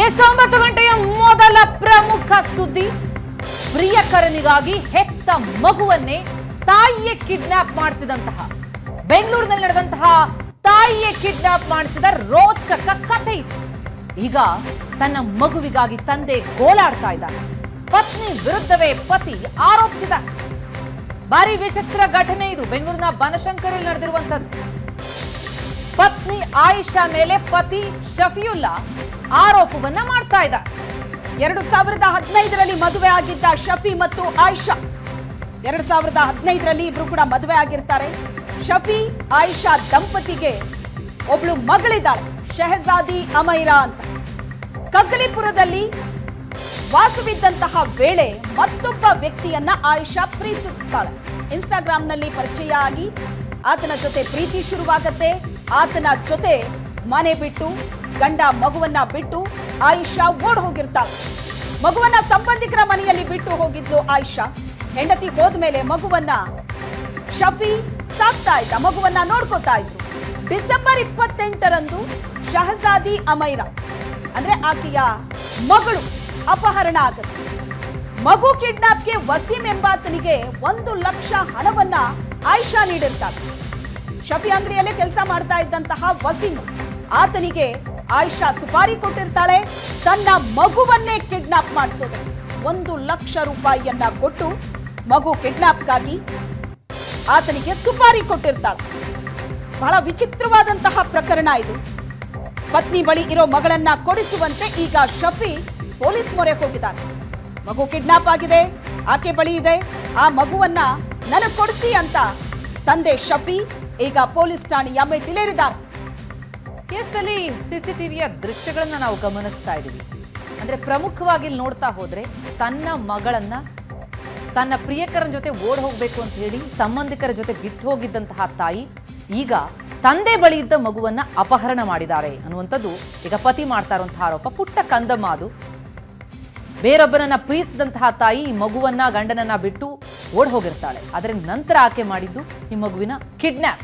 ಈ 9 ಗಂಟೆಯ ಮೊದಲ ಪ್ರಮುಖ ಸುದ್ದಿ, ಪ್ರಿಯಕರನಿಗಾಗಿ ಹೆತ್ತ ಮಗುವನ್ನೇ ತಾಯಿಯೇ ಕಿಡ್ನಾಪ್ ಮಾಡಿಸಿದಂತಹ, ಬೆಂಗಳೂರಿನಲ್ಲಿ ನಡೆದಂತಹ ತಾಯಿಯೇ ಕಿಡ್ನಾಪ್ ಮಾಡಿಸಿದ ರೋಚಕ ಕಥೆ ಇದು. ಈಗ ತನ್ನ ಮಗುವಿಗಾಗಿ ತಂದೆ ಗೋಳಾಡ್ತಾ ಇದ್ದಾನೆ. ಪತ್ನಿ ವಿರುದ್ಧವೇ ಪತಿ ಆರೋಪಿಸಿದ ಭಾರಿ ವಿಚಿತ್ರ ಘಟನೆ ಇದು. ಬೆಂಗಳೂರಿನ ಬನಶಂಕರಿಯಲ್ಲಿ ನಡೆದಿರುವಂತದ್ದು. ಪತ್ನಿ ಆಯಿಷಾ ಮೇಲೆ ಪತಿ ಶಫಿಯುಲ್ಲಾ ಆರೋಪವನ್ನ ಮಾಡ್ತಾ ಇದ್ದಾರೆ. 2015ರಲ್ಲಿ ಮದುವೆ ಆಗಿದ್ದ ಶಫಿ ಮತ್ತು ಆಯಿಷಾ 2015ರಲ್ಲಿ ಇಬ್ರು ಕೂಡ ಮದುವೆ ಆಗಿರ್ತಾರೆ. ಶಫಿ ಆಯಿಷಾ ದಂಪತಿಗೆ ಒಬ್ಳು ಮಗಳಿದ್ದಾಳೆ, ಶಹಜಾದಿ ಅಮೈರಾ ಅಂತ. ಕಗ್ಗಲಿಪುರದಲ್ಲಿ ವಾಸವಿದ್ದಂತಹ ವೇಳೆ ಮತ್ತೊಬ್ಬ ವ್ಯಕ್ತಿಯನ್ನ ಆಯಿಷಾ ಪ್ರೀತಿಸುತ್ತಾಳೆ. ಇನ್ಸ್ಟಾಗ್ರಾಂನಲ್ಲಿ ಪರಿಚಯ ಆಗಿ ಆತನ ಜೊತೆ ಪ್ರೀತಿ ಶುರುವಾಗತ್ತೆ. ಆತನ ಜೊತೆ ಮನೆ ಬಿಟ್ಟು, ಗಂಡ ಮಗುವನ್ನ ಬಿಟ್ಟು ಆಯಿಷಾ ಓಡ್ ಹೋಗಿರ್ತಾಳೆ. ಮಗುವನ್ನ ಸಂಬಂಧಿಕರ ಮನೆಯಲ್ಲಿ ಬಿಟ್ಟು ಹೋಗಿದ್ಲು ಆಯಿಷಾ. ಹೆಂಡತಿ ಹೋದ್ಮೇಲೆ ಮಗುವನ್ನ ಶಫಿ ಸಾಕ್ತಾ ಇದ್ದ, ಮಗುವನ್ನ ನೋಡ್ಕೋತಾ ಇದ್ರು. ಡಿಸೆಂಬರ್ 28ರಂದು ಶಹಜಾದಿ ಅಮೈರಾ ಅಂದ್ರೆ ಆಕೆಯ ಮಗಳು ಅಪಹರಣ ಆಗುತ್ತೆ. ಮಗು ಕಿಡ್ನಾಪ್ಗೆ ವಸೀಂ ಎಂಬಾತನಿಗೆ 1 ಲಕ್ಷ ಹಣವನ್ನ ಆಯಿಷಾ ನೀಡಿರ್ತಾಳೆ. ಶಫಿ ಅಂಗಡಿಯಲ್ಲೇ ಕೆಲಸ ಮಾಡ್ತಾ ಇದ್ದಂತಹ ವಸೀಂ, ಆತನಿಗೆ ಆಯಿಷಾ ಸುಪಾರಿ ಕೊಟ್ಟಿರ್ತಾಳೆ. ತನ್ನ ಮಗುವನ್ನೇ ಕಿಡ್ನಾಪ್ ಮಾಡಿಸೋದಕ್ಕೆ 1 ಲಕ್ಷ ರೂಪಾಯಿಯನ್ನ ಕೊಟ್ಟು ಮಗು ಕಿಡ್ನಾಪ್ಗಾಗಿ ಆತನಿಗೆ ಸುಪಾರಿ ಕೊಟ್ಟಿರ್ತಾಳೆ. ಬಹಳ ವಿಚಿತ್ರವಾದಂತಹ ಪ್ರಕರಣ ಇದು. ಪತ್ನಿ ಬಳಿ ಇರೋ ಮಗಳನ್ನ ಕೊಡಿಸುವಂತೆ ಈಗ ಶಫಿ ಪೊಲೀಸ್ ಮೊರೆ ಹೋಗಿದ್ದಾರೆ. ಮಗು ಕಿಡ್ನಾಪ್ ಆಗಿದೆ, ಆಕೆ ಬಳಿ ಇದೆ, ಆ ಮಗುವನ್ನ ನನಗೆ ಕೊಡಿಸಿ ಅಂತ ತಂದೆ ಶಫಿ ಈಗ ಪೊಲೀಸ್ ಠಾಣೆಯ ಮೆಟ್ಟಿಲೇರಿದ್ದಾರೆ. ಕೇಸಲ್ಲಿ ಸಿಸಿಟಿವಿಯ ದೃಶ್ಯಗಳನ್ನ ನಾವು ಗಮನಿಸ್ತಾ ಇದ್ದೀವಿ. ಅಂದ್ರೆ ಪ್ರಮುಖವಾಗಿ ನೋಡ್ತಾ ಹೋದ್ರೆ ತನ್ನ ಮಗಳನ್ನ ತನ್ನ ಪ್ರಿಯಕರನ ಜೊತೆ ಓಡ್ ಹೋಗ್ಬೇಕು ಅಂತ ಹೇಳಿ ಸಂಬಂಧಿಕರ ಜೊತೆ ಬಿಟ್ಟು ಹೋಗಿದ್ದಂತಹ ತಾಯಿ ಈಗ ತಂದೆ ಬಳಿ ಇದ್ದ ಮಗುವನ್ನ ಅಪಹರಣ ಮಾಡಿದ್ದಾರೆ ಅನ್ನುವಂಥದ್ದು ಈಗ ಪತಿ ಮಾಡ್ತಾ ಇರುವಂತಹ ಆರೋಪ. ಪುಟ್ಟ ಕಂದಮ್ಮ ಅದು. ಬೇರೊಬ್ಬರನ್ನ ಪ್ರೀತಿಸಿದಂತಹ ತಾಯಿ ಈ ಮಗುವನ್ನ ಗಂಡನನ್ನ ಬಿಟ್ಟು ಓಡ್ ಹೋಗಿರ್ತಾಳೆ. ಆದರೆ ನಂತರ ಆಕೆ ಮಾಡಿದ್ದು ಈ ಮಗುವಿನ ಕಿಡ್ನಾಪ್.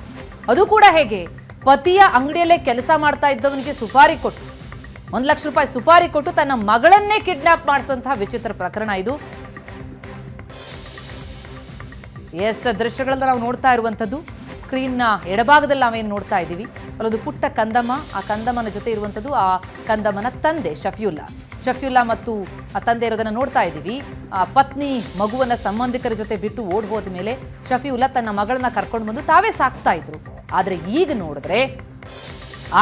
ಅದು ಕೂಡ ಹೇಗೆ? ಪತಿಯ ಅಂಗಡಿಯಲ್ಲೇ ಕೆಲಸ ಮಾಡ್ತಾ ಇದ್ದವನಿಗೆ ಸುಪಾರಿ ಕೊಟ್ಟು 1 ಲಕ್ಷ ರೂಪಾಯಿ ಸುಪಾರಿ ಕೊಟ್ಟು ತನ್ನ ಮಗಳನ್ನೇ ಕಿಡ್ನಾಪ್ ಮಾಡಿಸಿದಂತಹ ವಿಚಿತ್ರ ಪ್ರಕರಣ ಇದು. ದೃಶ್ಯಗಳನ್ನ ನಾವು ನೋಡ್ತಾ ಇರುವಂತದ್ದು. ಸ್ಕ್ರೀನ್ನ ಎಡಭಾಗದಲ್ಲಿ ನಾವೇನು ನೋಡ್ತಾ ಇದ್ದೀವಿ, ಅಲ್ಲೊಂದು ಪುಟ್ಟ ಕಂದಮ್ಮ, ಆ ಕಂದಮ್ಮನ ಜೊತೆ ಇರುವಂಥದ್ದು ಆ ಕಂದಮ್ಮನ ತಂದೆ ಶಫಿಯುಲ್ಲಾ ಮತ್ತು ಆ ತಂದೆ ಇರೋದನ್ನ ನೋಡ್ತಾ ಇದ್ದೀವಿ. ಆ ಪತ್ನಿ ಮಗುವನ್ನ ಸಂಬಂಧಿಕರ ಜೊತೆ ಬಿಟ್ಟು ಓಡ್ ಹೋದ ಮೇಲೆ ಶಫಿಯುಲ್ಲಾ ತನ್ನ ಮಗಳನ್ನ ಕರ್ಕೊಂಡು ಬಂದು ತಾವೇ ಸಾಕ್ತಾ ಇದ್ರು. ಆದ್ರೆ ಈಗ ನೋಡಿದ್ರೆ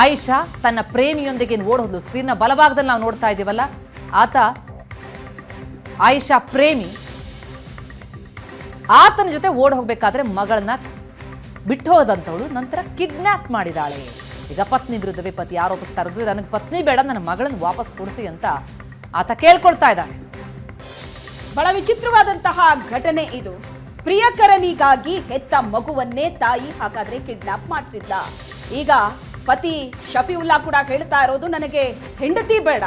ಆಯಿಷಾ ತನ್ನ ಪ್ರೇಮಿಯೊಂದಿಗೆ ಓಡ್ ಹೋದ್ಲು. ಸ್ಕ್ರೀನ್ನ ಬಲಭಾಗದಲ್ಲಿ ನಾವು ನೋಡ್ತಾ ಇದ್ದೀವಲ್ಲ, ಆತ ಆಯಿಷಾ ಪ್ರೇಮಿ, ಆತನ ಜೊತೆ ಓಡ್ ಹೋಗ್ಬೇಕಾದ್ರೆ ಮಗಳನ್ನ ಬಿಟ್ಟು ಹೋದಂಥವಳು ನಂತರ ಕಿಡ್ನಾಪ್ ಮಾಡಿದಾಳೆ. ಈಗ ಪತ್ನಿ ವಿರುದ್ಧವೇ ಪತಿ ಆರೋಪಿಸ್ತಾ ಇರೋದು. ನನಗೆ ಪತ್ನಿ ಬೇಡ, ನನ್ನ ಮಗಳನ್ನು ವಾಪಸ್ ಕೊಡಿಸಿ ಅಂತ ಆತ ಕೇಳ್ಕೊಳ್ತಾ ಇದ್ದಾನೆ. ಬಹಳ ವಿಚಿತ್ರವಾದಂತಹ ಘಟನೆ ಇದು. ಪ್ರಿಯಕರನಿಗಾಗಿ ಹೆತ್ತ ಮಗುವನ್ನೇ ತಾಯಿ ಹಾಗಾದ್ರೆ ಕಿಡ್ನಾಪ್ ಮಾಡಿಸಿದ್ಲ. ಈಗ ಪತಿ ಶಫಿಯುಲ್ಲಾ ಕೂಡ ಹೇಳ್ತಾ ಇರೋದು, ನನಗೆ ಹೆಂಡತಿ ಬೇಡ,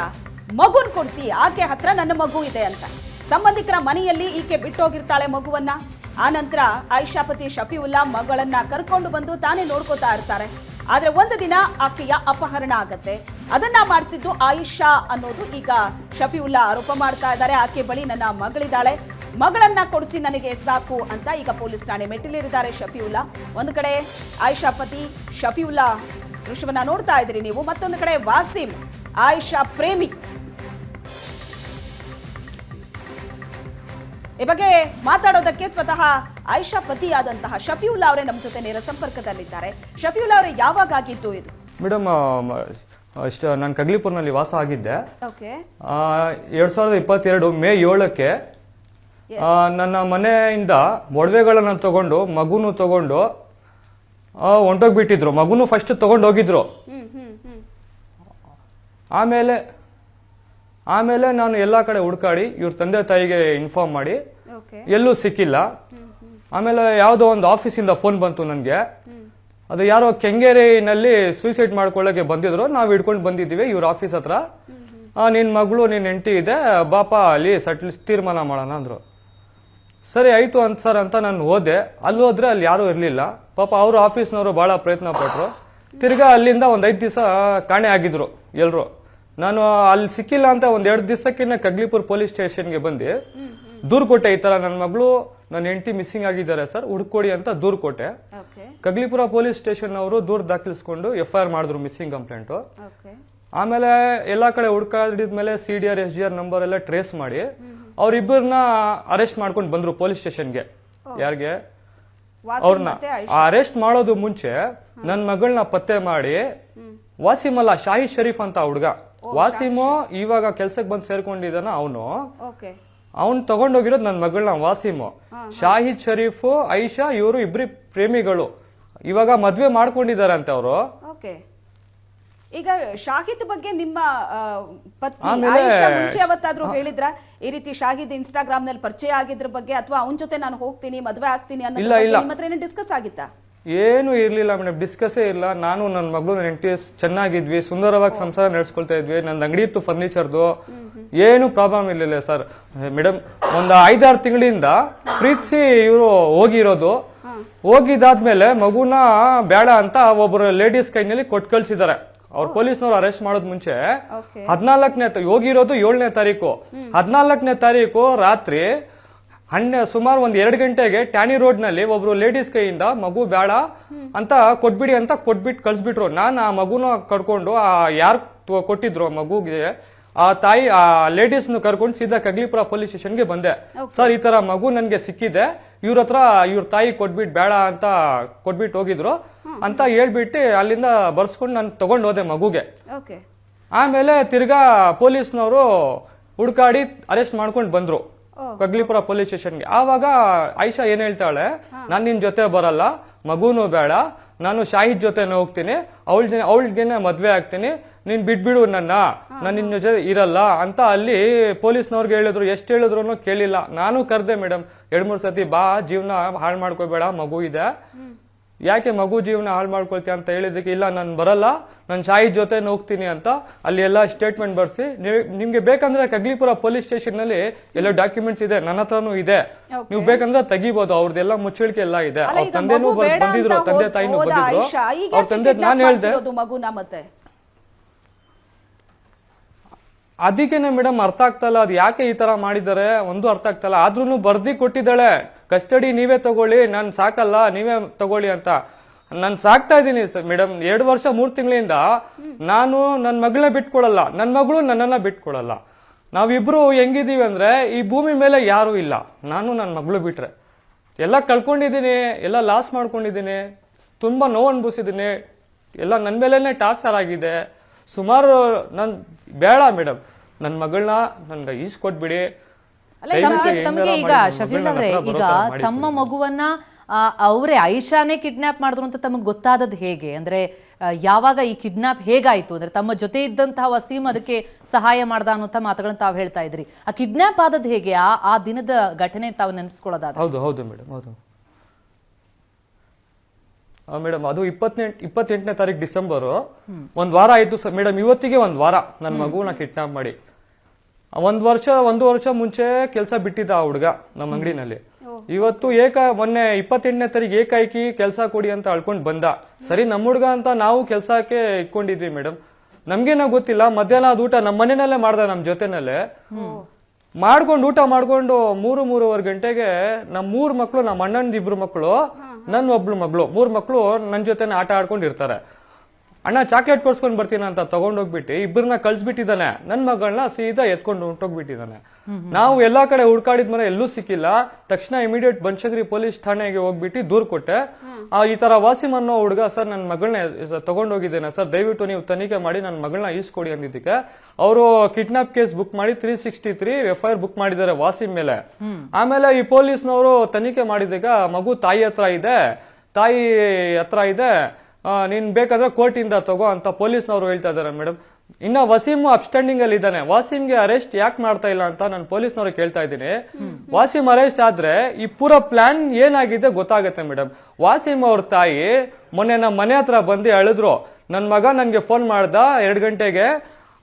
ಮಗುನ್ ಕೊಡಿಸಿ, ಆಕೆ ಹತ್ರ ನನ್ನ ಮಗು ಇದೆ ಅಂತ. ಸಂಬಂಧಿಕರ ಮನೆಯಲ್ಲಿ ಈಕೆ ಬಿಟ್ಟೋಗಿರ್ತಾಳೆ ಮಗುವನ್ನ. ಆ ನಂತರ ಆಯಿಷಾ ಪತಿ ಶಫಿಯುಲ್ಲಾ ಮಗಳನ್ನ ಕರ್ಕೊಂಡು ಬಂದು ತಾನೇ ನೋಡ್ಕೋತಾ ಇರ್ತಾರೆ. ಆದ್ರೆ ಒಂದು ದಿನ ಆಕೆಯ ಅಪಹರಣ ಆಗತ್ತೆ. ಅದನ್ನ ಮಾಡಿಸಿದ್ದು ಆಯಿಷಾ ಅನ್ನೋದು ಈಗ ಶಫಿಯುಲ್ಲಾ ಆರೋಪ ಮಾಡ್ತಾ ಇದ್ದಾರೆ. ಆಕೆ ಬಳಿ ನನ್ನ ಮಗಳಿದ್ದಾಳೆ, ಮಗಳನ್ನ ಕೊಡಿಸಿ ನನಗೆ ಸಾಕು ಅಂತ ಈಗ ಪೊಲೀಸ್ ಠಾಣೆ ಮೆಟ್ಟಿಲೇರಿದ್ದಾರೆ ಶಫಿಯುಲ್ಲಾ. ಒಂದು ಕಡೆ ಆಯಿಷಾ ಪತಿ ಶಫಿಯುಲ್ಲಾ ದೃಶ್ಯವನ್ನ ನೋಡ್ತಾ ಇದ್ದೀರಿ ನೀವು, ಮತ್ತೊಂದು ಕಡೆ ವಾಸಿಂ ಆಯಿಷಾ ಪ್ರೇಮಿ. ಈ ಬಗ್ಗೆ ಮಾತಾಡೋದಕ್ಕೆ ಸ್ವತಃ ಆಯಿಷಾ ಪತಿಯಾದಂತಹ ಶಫಿಯುಲ್ಲಾ ಅವರೇ ನಮ್ಮ ಜೊತೆ ನೇರ ಸಂಪರ್ಕದಲ್ಲಿದ್ದಾರೆ. ಶಫಿಯುಲ್ಲಾ ಅವರೇ, ಯಾವಾಗ ಆಗಿತ್ತು ಇದು? ಮೇಡಮ್, ನಾನು ಕಗ್ಲಿಪುರ್ನಲ್ಲಿ ವಾಸ ಆಗಿದ್ದೆ. 2022 ಮೇ 7ಕ್ಕೆ ನನ್ನ ಮನೆಯಿಂದ ಒಡವೆಗಳನ್ನ ತಗೊಂಡು ಮಗುನು ತಗೊಂಡು ಹೊಂಟೋಗ್ಬಿಟ್ಟಿದ್ರು. ಮಗುನು ಫಸ್ಟ್ ತಗೊಂಡು ಹೋಗಿದ್ರು. ಆಮೇಲೆ ನಾನು ಎಲ್ಲಾ ಕಡೆ ಹುಡ್ಕಾಡಿ ಇವ್ರ ತಂದೆ ತಾಯಿಗೆ ಇನ್ಫಾರ್ಮ್ ಮಾಡಿ ಎಲ್ಲೂ ಸಿಕ್ಕಿಲ್ಲ. ಆಮೇಲೆ ಯಾವುದೋ ಒಂದು ಆಫೀಸಿಂದ ಫೋನ್ ಬಂತು ನನಗೆ. ಅದು ಯಾರೋ ಕೆಂಗೇರಿನಲ್ಲಿ ಸೂಸೈಡ್ ಮಾಡ್ಕೊಳ್ಳೋಕೆ ಬಂದಿದ್ರು, ನಾವು ಹಿಡ್ಕೊಂಡು ಬಂದಿದ್ದೀವಿ ಇವ್ರ ಆಫೀಸ್ ಹತ್ರ. ನಿನ್ ಮಗಳು ನಿನ್ ಹೆಂಡತಿ ಇದೆ, ಬಾಪ ಅಲ್ಲಿ ತೀರ್ಮಾನ ಮಾಡೋಣ ಅಂದ್ರು. ಸರಿ ಆಯ್ತು ಅಂತ ಸರ್ ಅಂತ ನಾನು ಹೋದೆ. ಅಲ್ಲಿ ಹೋದ್ರೆ ಅಲ್ಲಿ ಯಾರು ಇರ್ಲಿಲ್ಲ. ಪಾಪ ಅವರು ಆಫೀಸ್ನವರು ಬಹಳ ಪ್ರಯತ್ನ ಪಟ್ರು. ತಿರ್ಗಾ ಅಲ್ಲಿಂದ ಒಂದ್ 5 ದಿವಸ ಕಾಣೆ ಆಗಿದ್ರು ಎಲ್ರು. ನಾನು ಅಲ್ಲಿ ಸಿಕ್ಕಿಲ್ಲ ಅಂತ ಒಂದ್ 2 ದಿವಸಕ್ಕೆ ಕಗ್ಲಿಪುರ್ ಪೊಲೀಸ್ ಸ್ಟೇಷನ್ಗೆ ಬಂದು ದೂರ್ ಕೊಟ್ಟೆ, ಈ ತರ ನನ್ನ ಮಗಳು ನನ್ನ ಹೆಂಡತಿ ಮಿಸ್ಸಿಂಗ್ ಆಗಿದ್ದಾರೆ ಸರ್, ಹುಡ್ಕೊಡಿ ಅಂತ ದೂರ್ ಕೊಟ್ಟೆ. ಕಗ್ಲಿಪುರ ಪೊಲೀಸ್ ಸ್ಟೇಷನ್ ಅವರು ದೂರ್ ದಾಖಲಿಸ್ಕೊಂಡು FIR ಮಾಡಿದ್ರು ಮಿಸ್ಸಿಂಗ್ ಕಂಪ್ಲೇಂಟ್. ಆಮೇಲೆ ಎಲ್ಲಾ ಕಡೆ ಹುಡ್ಕಾಡಿದ್ಮೇಲೆ CDR SDR ನಂಬರ್ ಎಲ್ಲ ಟ್ರೇಸ್ ಮಾಡಿ ಅವ್ರಿಬ್ಬರನ್ನ ಅರೆಸ್ಟ್ ಮಾಡ್ಕೊಂಡು ಬಂದ್ರು ಪೊಲೀಸ್ ಸ್ಟೇಷನ್ಗೆ. ಯಾರಿಗೆ? ಅವ್ರನ್ನ ಅರೆಸ್ಟ್ ಮಾಡೋದು ಮುಂಚೆ ನನ್ ಮಗಳನ್ನ ಪತ್ತೆ ಮಾಡಿ, ವಾಸಿಮ್ ಅಲ್ಲ, ಶಾಹಿದ್ ಶರೀಫ್ ಅಂತ ಹುಡ್ಗ. ವಾಸಿಮು ಇವಾಗ ಕೆಲ್ಸಕ್ಕೆ ಬಂದು ಸೇರ್ಕೊಂಡಿದ್ದಾನ. ಅವ್ನ್ ತಗೊಂಡೋಗಿರೋದು ನನ್ ಮಗಳನ್ನ. ವಾಸಿಮು, ಶಾಹಿದ್ ಶರೀಫ್, ಐಷಾ ಇವರು ಇಬ್ರಿ ಪ್ರೇಮಿಗಳು. ಇವಾಗ ಮದ್ವೆ ಮಾಡ್ಕೊಂಡಿದಾರಂತೆ ಅವರು. ಈಗ ಶಾಹಿದ್ ಬಗ್ಗೆ ನಿಮ್ಮ ಪತ್ನಿ ಆಯಿಷಾ ಮುಂಚೆ ಅವತ್ತಾದ್ರೂ ಹೇಳಿದ್ರ ಈ ರೀತಿ ಶಾಹಿದ್ ಇನ್ಸ್ಟಾಗ್ರಾಮ್ ನಲ್ಲಿ ಪರಿಚಯ ಆಗಿದ್ರ ಬಗ್ಗೆ, ಅಥವಾ ಅವನ ಜೊತೆ ನಾನು ಹೋಗ್ತೀನಿ ಮದ್ವೆ ಆಗ್ತೀನಿ ಅನ್ನೋದ್ರ ಬಗ್ಗೆ ನಿಮ್ಮ ಹತ್ರ ಏನೋ ಡಿಸ್ಕಸ್ ಆಗಿತ್ತಾ? ಏನು ಇರ್ಲಿಲ್ಲ ಮೇಡಮ್, ಡಿಸ್ಕಸ್ಸೇ ಇಲ್ಲ. ನಾನು ನನ್ನ ಮಗಳು ನನ್ನ ಹೆಂಡತಿ ಚೆನ್ನಾಗಿದ್ವಿ, ಸುಂದರವಾಗಿ ಸಂಸಾರ ನಡೆಸ್ಕೊಳ್ತಾ ಇದ್ವಿ. ನಂದು ಅಂಗಡಿ ಇತ್ತು ಫರ್ನಿಚರ್ದು, ಏನು ಪ್ರಾಬ್ಲಮ್ ಇರ್ಲಿಲ್ಲ ಸರ್. ಮೇಡಮ್ ಒಂದು 5-6 ತಿಂಗಳಿಂದ ಪ್ರೀತಿಸಿ ಇವರು ಹೋಗಿರೋದು. ಹೋಗಿದಾದ್ಮೇಲೆ ಮಗುನ ಬೇಡ ಅಂತ ಒಬ್ಬರು ಲೇಡೀಸ್ ಕೈನಲ್ಲಿ ಕೊಟ್ಟು ಕಳ್ಸಿದ್ದಾರೆ. ಅವ್ರ ಪೊಲೀಸ್ನವ್ರು ಅರೆಸ್ಟ್ ಮಾಡೋದ್ ಮುಂಚೆ 14ನೇ ಹೋಗಿರೋದು 7ನೇ ತಾರೀಕು. 14ನೇ ತಾರೀಕು ರಾತ್ರಿ ಸುಮಾರು 1-2 ಗಂಟೆಗೆ ಟ್ಯಾನಿ ರೋಡ್ ನಲ್ಲಿ ಒಬ್ರು ಲೇಡೀಸ್ ಕೈಯಿಂದ ಮಗು ಬೇಡ ಅಂತ ಕೊಟ್ಬಿಡಿ ಅಂತ ಕೊಟ್ಬಿಟ್ಟು ಕಳ್ಸ್ಬಿಟ್ರು. ನಾನು ಆ ಮಗುನ ಕರ್ಕೊಂಡು ಯಾರು ಕೊಟ್ಟಿದ್ರು ಮಗುಗೆ ಆ ತಾಯಿ ಆ ಲೇಡೀಸ್ ಕರ್ಕೊಂಡು ಸೀದಾ ಕಗ್ಲಿಪುರ ಪೊಲೀಸ್ ಸ್ಟೇಷನ್ಗೆ ಬಂದೆ. ಸರ್, ಈ ತರ ಮಗು ನನ್ಗೆ ಸಿಕ್ಕಿದೆ, ಇವ್ರ ಹತ್ರ ಇವ್ರ ತಾಯಿ ಕೊಟ್ಬಿಟ್ಟು ಬೇಡ ಅಂತ ಕೊಟ್ಬಿಟ್ಟು ಹೋಗಿದ್ರು ಅಂತ ಹೇಳ್ಬಿಟ್ಟು ಅಲ್ಲಿಂದ ಬರ್ಸ್ಕೊಂಡು ನಾನು ತಗೊಂಡ್ ಹೋದೆ ಮಗುಗೆ. ಆಮೇಲೆ ತಿರ್ಗಾ ಪೊಲೀಸ್ನವರು ಹುಡ್ಕಾಡಿ ಅರೆಸ್ಟ್ ಮಾಡ್ಕೊಂಡು ಬಂದ್ರು ಕಗ್ಲಿಪುರ ಪೊಲೀಸ್ ಸ್ಟೇಷನ್ಗೆ. ಆವಾಗ ಆಯಿಷಾ ಏನ್ ಹೇಳ್ತಾಳೆ, ನಾನ್ ನಿನ್ ಜೊತೆ ಬರಲ್ಲ, ಮಗುನು ಬೇಡ, ನಾನು ಶಾಹಿದ್ ಜೊತೆನೆ ಹೋಗ್ತೀನಿ, ಅವಳಿಗೆನೆ ಮದ್ವೆ ಆಗ್ತೀನಿ, ನೀನ್ ಬಿಟ್ಬಿಡು ನಾನು ನಿನ್ ಜೊತೆ ಇರಲ್ಲ ಅಂತ ಅಲ್ಲಿ ಪೊಲೀಸ್ನವ್ರಿಗೆ ಹೇಳಿದ್ರು. ಎಷ್ಟು ಹೇಳಿದ್ರು ಕೇಳಿಲ್ಲ. ನಾನು ಕರ್ದೆ ಮೇಡಮ್ 2-3 ಸತಿ, ಬಾ ಜೀವನ ಹಾಳು ಮಾಡ್ಕೋಬೇಡ, ಮಗು ಇದೆ, ಯಾಕೆ ಮಗು ಜೀವನ ಹಾಳು ಮಾಡ್ಕೊಳ್ತೀಯ ಅಂತ ಹೇಳಿದಕ್ಕೆ, ಇಲ್ಲ ನಾನು ಬರಲ್ಲ, ನಾನು ಶಾಹಿದ್ ಜೊತೆ ಹೋಗ್ತೀನಿ ಅಂತ ಅಲ್ಲಿ ಎಲ್ಲ ಸ್ಟೇಟ್ಮೆಂಟ್ ಬರ್ಸಿ. ನಿಮ್ಗೆ ಬೇಕಂದ್ರೆ ಕಗ್ಲಿಪುರ ಪೊಲೀಸ್ ಸ್ಟೇಷನ್ ನಲ್ಲಿ ಎಲ್ಲ ಡಾಕ್ಯುಮೆಂಟ್ಸ್ ಇದೆ, ನನ್ನ ಹತ್ರನೂ ಇದೆ, ನೀವು ಬೇಕಂದ್ರೆ ತೆಗಿಬಹುದು. ಅವ್ರದ್ದೆಲ್ಲ ಮುಚ್ಚಳಿಕೆ ಎಲ್ಲ ಇದೆ. ಅವ್ರ ತಂದೆನೂ ಬಂದಿದ್ರು, ತಂದೆ ತಾಯಿನೂ ಬಂದಿದ್ರು. ಅವ್ರ ತಂದೆ ನಾನು ಹೇಳ್ದೆ ಅದಕ್ಕೇನೆ ಮೇಡಮ್ ಅರ್ಥ ಆಗ್ತಲ್ಲ, ಅದು ಯಾಕೆ ಈ ತರ ಮಾಡಿದ್ದಾರೆ ಒಂದು ಅರ್ಥ ಆಗ್ತಲ್ಲ. ಆದ್ರೂ ಬರ್ದಿ ಕೊಟ್ಟಿದ್ದಾಳೆ, ಕಸ್ಟಡಿ ನೀವೇ ತಗೊಳ್ಳಿ, ನಾನ್ ಸಾಕಲ್ಲ ನೀವೇ ತಗೊಳ್ಳಿ ಅಂತ. ನಾನ್ ಸಾಕ್ತಾ ಇದ್ದೀನಿ ಮೇಡಮ್ 2 ವರ್ಷ 3 ತಿಂಗಳಿಂದ. ನಾನು ನನ್ನ ಮಗಳನ್ನ ಬಿಟ್ಕೊಡಲ್ಲ, ನನ್ನ ಮಗಳು ನನ್ನನ್ನ ಬಿಟ್ಕೊಡಲ್ಲ. ನಾವಿಬ್ರು ಹೆಂಗಿದೀವಿ ಅಂದ್ರೆ ಈ ಭೂಮಿ ಮೇಲೆ ಯಾರು ಇಲ್ಲ, ನಾನು ನನ್ನ ಮಗಳು ಬಿಟ್ರೆ. ಎಲ್ಲ ಕಳ್ಕೊಂಡಿದ್ದೀನಿ, ಎಲ್ಲ ಲಾಸ್ ಮಾಡ್ಕೊಂಡಿದ್ದೀನಿ, ತುಂಬಾ ನೋವು ಅನ್ಭವಿಸಿದ್ದೀನಿ, ಎಲ್ಲ ನನ್ನ ಮೇಲೆನೆ ಟಾರ್ಚರ್ ಆಗಿದೆ. ಸುಮಾರು ನನ್ ಬೇಡ ಮೇಡಮ್, ನನ್ನ ಮಗಳನ್ನ ನನ್ಗೆ ಈಸ್ಕೊಟ್ಬಿಡಿ. ತಮಗೆ ಈಗ ಶಫೀಲ್ ಅವರೇ, ಈಗ ತಮ್ಮ ಮಗುವನ್ನ ಅವರೇ ಆಯಿಷಾನೇ ಕಿಡ್ನಾಪ್ ಮಾಡಿದ್ರು ಅಂತ ತಮಗೆ ಗೊತ್ತಾದದ್ದು ಹೇಗೆ? ಅಂದ್ರೆ ಯಾವಾಗ ಈ ಕಿಡ್ನಾಪ್ ಹೇಗಾಯ್ತು? ಅಂದ್ರೆ ತಮ್ಮ ಜೊತೆ ಇದ್ದಂತಹ ವಸೀಮ್ ಅದಕ್ಕೆ ಸಹಾಯ ಮಾಡ್ದ ಅನ್ನೋಂಥ ಮಾತುಗಳನ್ನ ತಾವು ಹೇಳ್ತಾ ಇದ್ರಿ. ಆ ಕಿಡ್ನಾಪ್ ಆದದ್ದು ಹೇಗೆ? ಆ ದಿನದ ಘಟನೆ ತಾವು ನೆನೆಸ್ಕೊಳ್ಳೋದಾದ್ರೆ. ಹೌದು ಮೇಡಮ್, ಹೌದು ಮೇಡಮ್. ಅದು 28ನೇ ತಾರೀಕು ಡಿಸೆಂಬರ್, 1 ವಾರ ಆಯ್ತು ಮೇಡಮ್. ಇವತ್ತಿಗೆ 1 ವಾರ ನನ್ನ ಮಗುನ ಕಿಡ್ನಾಪ್ ಮಾಡಿ. 1 ವರ್ಷ ಮುಂಚೆ ಕೆಲಸ ಬಿಟ್ಟಿದ್ದ ಆ ಹುಡುಗ ನಮ್ಮ ಅಂಗಡಿನಲ್ಲಿ. ಇವತ್ತು ಮೊನ್ನೆ 28ನೇ ತಾರೀಕು ಏಕಾಏಕಿ ಕೆಲಸ ಕೊಡಿ ಅಂತ ಅಳ್ಕೊಂಡ್ ಬಂದ. ಸರಿ, ನಮ್ಮ ಹುಡುಗ ಅಂತ ನಾವು ಕೆಲಸಕ್ಕೆ ಇಟ್ಕೊಂಡಿದ್ವಿ ಮೇಡಮ್. ನಮ್ಗೇನೋ ಗೊತ್ತಿಲ್ಲ, ಮಧ್ಯಾಹ್ನ ಊಟ ನಮ್ಮ ಮನೆಯಲ್ಲೇ ಮಾಡ್ದ, ನಮ್ ಜೊತೆನಲ್ಲೇ ಮಾಡ್ಕೊಂಡು ಊಟ ಮಾಡ್ಕೊಂಡು 3-3:30 ಗಂಟೆಗೆ ನಮ್ಮ 3 ಮಕ್ಳು, ನಮ್ಮ ಅಣ್ಣನ 2 ಮಕ್ಳು, ನನ್ ಒಬ್ಳು ಮಗಳು, 3 ಮಕ್ಳು ನನ್ ಜೊತೆನೆ ಆಟ ಆಡ್ಕೊಂಡು ಇರ್ತಾರೆ. ಅಣ್ಣ ಚಾಕ್ಲೇಟ್ ಕೊಡ್ಸ್ಕೊಂಡ್ ಬರ್ತೀನಿ ಅಂತ ತಗೊಂಡೋಗ್ಬಿಟ್ಟು ಇಬ್ಬರನ್ನ ಕಳ್ಸ್ಬಿಟ್ಟಿದ್ದಾನೆ. ನನ್ ಮಗಳನ್ನ ಸೀದಾ ಎತ್ಕೊಂಡು ಹೊಂಟೋಗ್ಬಿಟ್ಟಿದ್ದಾನೆ. ನಾವು ಎಲ್ಲಾ ಕಡೆ ಹುಡ್ಕಾಡಿದ್ಮೇಲೆ ಎಲ್ಲೂ ಸಿಕ್ಕಿಲ್ಲ. ತಕ್ಷಣ ಇಮಿಡಿಯೇಟ್ ಬನಶಂಕರಿ ಪೊಲೀಸ್ ಠಾಣೆಗೆ ಹೋಗ್ಬಿಟ್ಟು ದೂರ್ ಕೊಟ್ಟೆ. ಈ ತರ ವಾಸಿಮ್ ಅನ್ನೋ ಹುಡುಗ, ಸರ್ ನನ್ನ ಮಗಳನ್ನ ತಗೊಂಡೋಗಿದ್ದೇನೆ ಸರ್, ದಯವಿಟ್ಟು ನೀವು ತನಿಖೆ ಮಾಡಿ ನನ್ನ ಮಗಳನ್ನ ಈಸ್ಕೊಡಿ ಅಂದಿದ್ದಕ್ಕೆ ಅವರು ಕಿಡ್ನಾಪ್ ಕೇಸ್ ಬುಕ್ ಮಾಡಿ 363 FIR ಬುಕ್ ಮಾಡಿದ್ದಾರೆ ವಾಸಿಮ್ ಮೇಲೆ. ಆಮೇಲೆ ಈ ಪೊಲೀಸ್ನವರು ತನಿಖೆ ಮಾಡಿದಾಗ ಮಗು ತಾಯಿ ಹತ್ರ ಇದೆ, ನೀನ್ ಬೇಕಾದ್ರೆ ಕೋರ್ಟ್ ಇಂದ ತಗೋ ಅಂತ ಪೊಲೀಸ್ನವರು ಹೇಳ್ತಾ ಇದಾರೆ ಮೇಡಮ್. ಇನ್ನ ವಸೀಮ್ ಅಬ್ಸ್ಟ್ಯಾಂಡಿಂಗ್ ಅಲ್ಲಿ ಇದ್ದಾನೆ. ವಾಸಿಮ್ಗೆ ಅರೆಸ್ಟ್ ಯಾಕೆ ಮಾಡ್ತಾ ಇಲ್ಲ ಅಂತ ನಾನು ಪೊಲೀಸ್ನವ್ರಿಗೆ ಕೇಳ್ತಾ ಇದ್ದೀನಿ. ವಾಸಿಮ್ ಅರೆಸ್ಟ್ ಆದ್ರೆ ಈ ಪೂರ ಪ್ಲಾನ್ ಏನಾಗಿದೆ ಗೊತ್ತಾಗತ್ತೆ ಮೇಡಮ್. ವಾಸಿಮ್ ಅವ್ರ ತಾಯಿ ಮೊನ್ನೆ ನಮ್ಮ ಮನೆ ಹತ್ರ ಬಂದು ಅಳಿದ್ರು. ನನ್ ಮಗ ನನ್ಗೆ ಫೋನ್ ಮಾಡ್ದ 2 ಗಂಟೆಗೆ,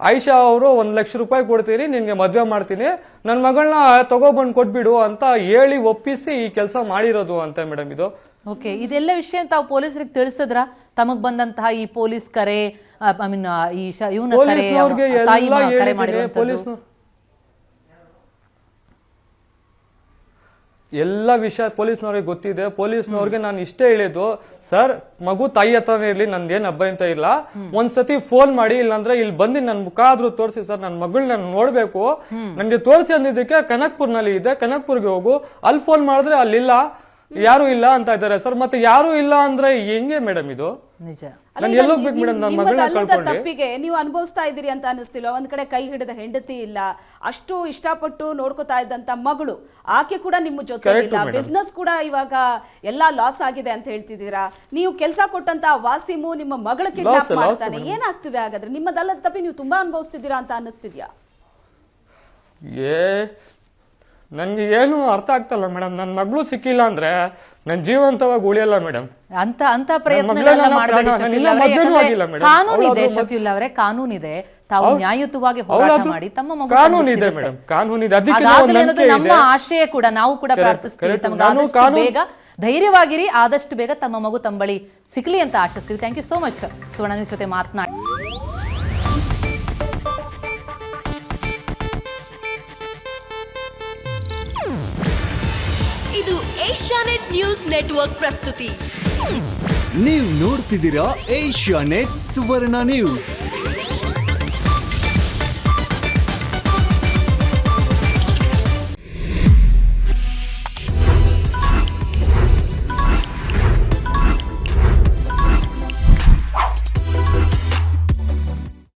ಆಯಿಷಾ ಅವರು 1 ಲಕ್ಷ ರೂಪಾಯಿ ಕೊಡ್ತೀನಿ, ನಿನ್ಗೆ ಮದ್ವೆ ಮಾಡ್ತೀನಿ, ನನ್ ಮಗಳನ್ನ ತಗೊಬಂದ್ ಕೊಟ್ಬಿಡು ಅಂತ ಹೇಳಿ ಒಪ್ಪಿಸಿ ಈ ಕೆಲಸ ಮಾಡಿರೋದು ಅಂತ ಮೇಡಮ್ ಇದು. ಓಕೆ, ಇದೆಲ್ಲ ವಿಷಯ ತಾವು ಪೊಲೀಸರಿಗೆ ತಿಳಿಸಿದ್ರ? ತಮಗ್ ಬಂದಂತಹ ಈ ಪೊಲೀಸ್ ಕರೆ, ಐ ಮೀನ್ ಈ ಇವನ ಕರೆ, ತಾಯಿ ಕರೆ ಮಾಡಿರುವಂತದ್ದು ಎಲ್ಲ ವಿಷಯ ಪೊಲೀಸ್ನವ್ರಿಗೆ ಗೊತ್ತಿದೆ. ಪೊಲೀಸ್ನವ್ರಿಗೆ ನಾನು ಇಷ್ಟೇ ಹೇಳಿದ್ದು, ಸರ್ ಮಗು ತಾಯಿ ಹತ್ರನೇ ಇರ್ಲಿ, ನಂದೇನ್ ಹಬ್ಬ ಅಂತ ಇಲ್ಲ, ಒಂದ್ಸತಿ ಫೋನ್ ಮಾಡಿ, ಇಲ್ಲಾಂದ್ರೆ ಇಲ್ಲಿ ಬಂದು ನನ್ ಮುಖ ಆದ್ರೂ ತೋರಿಸಿ ಸರ್, ನನ್ ಮಗಳ್ ನಾನು ನೋಡ್ಬೇಕು, ನನ್ಗೆ ತೋರಿಸಿ ಅಂದಿದ್ದಕ್ಕೆ ಕನಕ್ಪುರ್ನಲ್ಲಿ ಇದೆ, ಕನಕ್ಪುರ್ಗೆ ಹೋಗು, ಅಲ್ಲಿ ಫೋನ್ ಮಾಡಿದ್ರೆ ಅಲ್ಲಿಲ್ಲ, ಯಾರು ಇಲ್ಲ ಅಂತ ಇದ್ದಾರೆ ಸರ್. ಮತ್ತೆ ಯಾರು ಇಲ್ಲ ಅಂದ್ರೆ ಹೆಂಗೆ ಮೇಡಮ್ ಇದು? ನಿಜ. ತಪ್ಪಿಗೆ ನೀವು ಅನುಭವಿಸ್ತಾ ಇದ್ದೀರಿ ಅಂತ ಅನಿಸ್ತಿಲ್ವಾ? ಒಂದ್ ಕಡೆ ಕೈ ಹಿಡಿದ ಹೆಂಡತಿ ಇಲ್ಲ, ಅಷ್ಟು ಇಷ್ಟಪಟ್ಟು ನೋಡ್ಕೋತಾ ಇದ್ದಂತ ಮಗಳು, ಆಕೆ ಕೂಡ ನಿಮ್ಮ ಜೊತೆ ಇಲ್ಲ, ಬಿಸ್ನೆಸ್ ಕೂಡ ಇವಾಗ ಎಲ್ಲಾ ಲಾಸ್ ಆಗಿದೆ ಅಂತ ಹೇಳ್ತಿದ್ದೀರಾ. ನೀವು ಕೆಲಸ ಕೊಟ್ಟಂತ ವಾಸಿಮು ನಿಮ್ಮ ಮಗಳ ಕಿಡ್ನಾಪ್ ಮಾಡ್ತಾನೆ, ಏನಾಗ್ತಿದೆ ಹಾಗಾದ್ರೆ? ನಿಮ್ಮದಲ್ಲದ ತಪ್ಪಿ ನೀವು ತುಂಬಾ ಅನುಭವಿಸ್ತಿದ್ದೀರಾ ಅಂತ ಅನಿಸ್ತಿದ್ಯಾ? ನನ್ಗೆ ಏನು ಅರ್ಥ ಆಗ್ತಲ್ಲ ಮೇಡಮ್. ನನ್ ಮಗಳು ಸಿಕ್ಕಿಲ್ಲ ಅಂದ್ರೆ ನನ್ ಜೀವಂತವಾಗಿ ಉಳಿಯಲ್ಲ ಮೇಡಮ್. ಅಂತ ಪ್ರಯತ್ನಗಳೆಲ್ಲ ಮಾಡಬೇಡಿ ಶಫೀಲ್ ಅವರೇ. ಕಾನೂನಿದೆ ಶಫೀಲ್ ಅವರೇ, ಕಾನೂನಿದೆ. ತಾವು ನ್ಯಾಯಯುತವಾಗಿ ಹೋರಾಟ ಮಾಡಿ ತಮ್ಮ ಮಗು ಕಾನೂನಿದೆ ಮೇಡಮ್, ಕಾನೂನಿದೆ. ಅದಾಗಲಿ ಅನ್ನೋದು ನಮ್ಮ ಆಶಯ ಕೂಡ. ನಾವು ಕೂಡ ಪ್ರಾರ್ಥಿಸ್ತೀವಿ ತಮಗೆ ಆದಷ್ಟು ಬೇಗ ಧೈರ್ಯವಾಗಿರಿ, ಆದಷ್ಟು ಬೇಗ ತಮ್ಮ ಮಗು ತಮ್ಮ ಬಳಿ ಸಿಕ್ಲಿ ಅಂತ ಆಶಿಸ್ತೀವಿ. Thank you so much Suvarna news ಜೊತೆ ಮಾತನಾಡಿ. ಇದು ಏಷ್ಯಾನೆಟ್ ನ್ಯೂಸ್ ನೆಟ್ವರ್ಕ್ ಪ್ರಸ್ತುತಿ. ನೀವು ನೋಡ್ತಿದ್ದೀರಾ ಏಷ್ಯಾನೆಟ್ ಸುವರ್ಣ ನ್ಯೂಸ್.